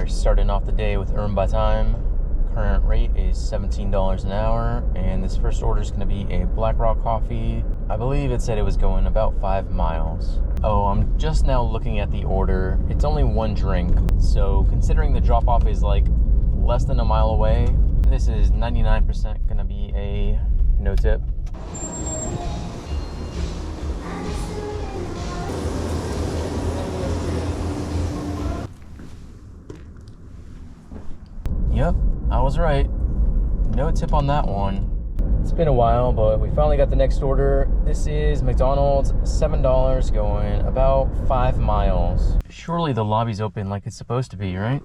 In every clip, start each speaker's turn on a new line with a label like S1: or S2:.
S1: We're starting off the day with Earn by Time. Current rate is $17 an hour, and this first order is going to be a Black Rock coffee. I believe it said it was going about 5 miles. Oh, I'm just now looking at the order. It's only one drink, so considering the drop-off is like less than a mile away, this is 99% going to be a no tip. Yep, I was right. No tip on that one. It's been a while, but we finally got the next order. This is McDonald's, $7 going about 5 miles. Surely the lobby's open like it's supposed to be, right?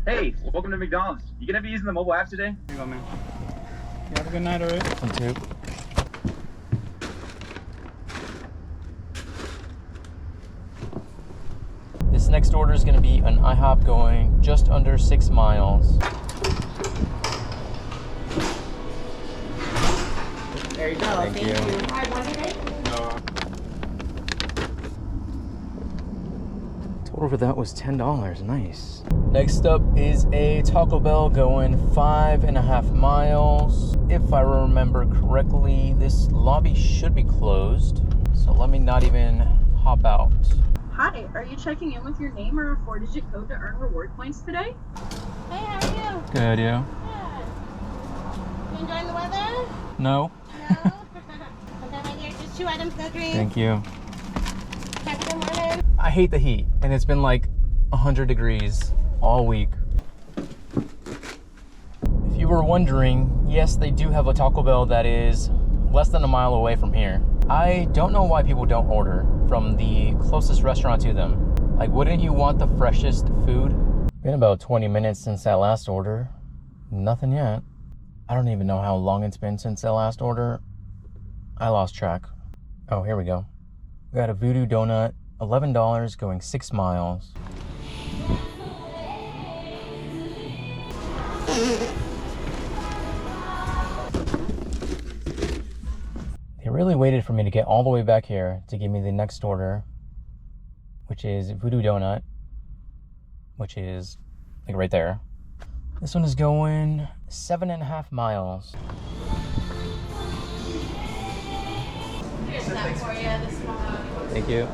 S2: Hey, welcome to McDonald's. You gonna be using the mobile app today?
S3: Here you go, man. You have a good night, alright?
S1: One, two. This next order is going to be an IHOP going just under 6 miles.
S4: There you go. Thank you. All right, one today?
S1: Total for that was $10. Nice. Next up is a Taco Bell going 5.5 miles. If I remember correctly, this lobby should be closed, so let me not even hop out.
S5: Hi, are you checking in with your name or a 4-digit code to earn reward points today?
S4: Hey, how are you?
S1: Good, you?
S4: Good. You enjoying the weather?
S1: No.
S4: No? Okay, my dear, just 2 items, no drinks.
S1: Thank you.
S4: Have a good morning.
S1: I hate the heat, and it's been like 100 degrees all week. If you were wondering, yes, they do have a Taco Bell that is less than a mile away from here. I don't know why people don't order from the closest restaurant to them. Like, wouldn't you want the freshest food? Been about 20 minutes since that last order. Nothing yet. I don't even know how long it's been since that last order. I lost track. Oh, here we go. We got a Voodoo Donut, $11 going 6 miles. They really waited for me to get all the way back here to give me the next order, which is Voodoo Donut, which is like right there. This one is going 7.5 miles.
S4: Here's that for you, this one.
S1: Thank you.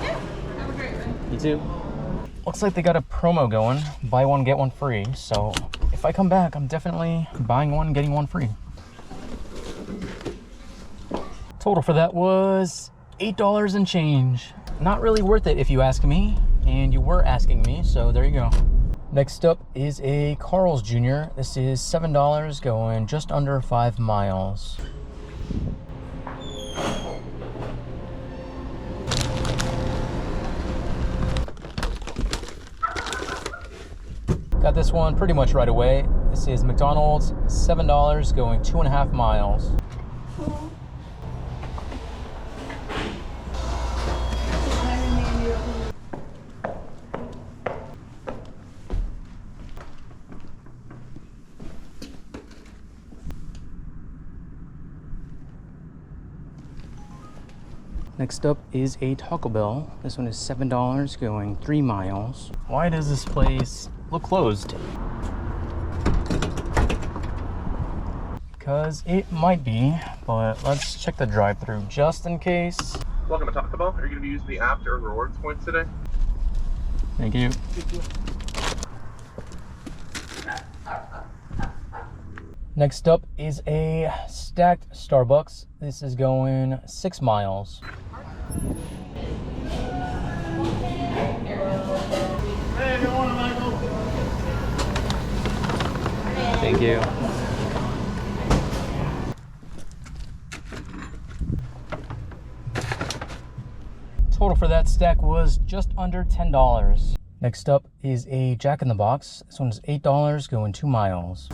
S4: Yeah, have a great one.
S1: You too. Looks like they got a promo going, buy one, get one free. So if I come back, I'm definitely buying one, getting one free. Total for that was $8 and change. Not really worth it if you ask me, and you were asking me, so there you go. Next up is a Carl's Jr. This is $7 going just under 5 miles. Got this one pretty much right away. This is McDonald's, $7 going 2.5 miles. Next up is a Taco Bell. This one is $7 going 3 miles. Why does this place look closed? Because it might be, but let's check the drive-thru just in case.
S2: Welcome to Taco Bell. Are you gonna be using the app to earn rewards points today?
S1: Thank you. Next up is a stacked Starbucks. This is going 6 miles. Thank you. Total for that stack was just under $10. Next up is a Jack in the Box. This one is $8 going 2 miles.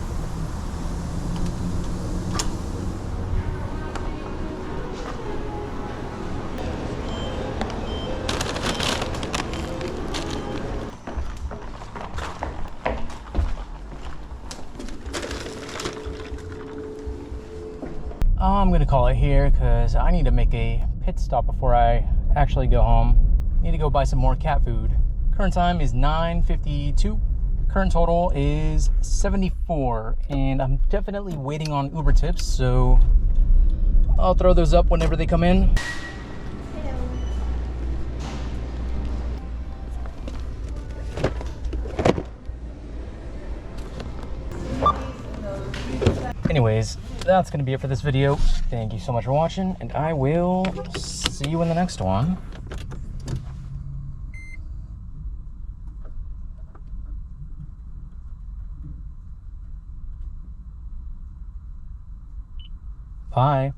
S1: I'm gonna call it here because I need to make a pit stop before I actually go home. Need to go buy some more cat food. Current time is 9:52. Current total is 74, and I'm definitely waiting on Uber tips, so I'll throw those up whenever they come in. Anyways, that's going to be it for this video. Thank you so much for watching, and I will see you in the next one. Bye.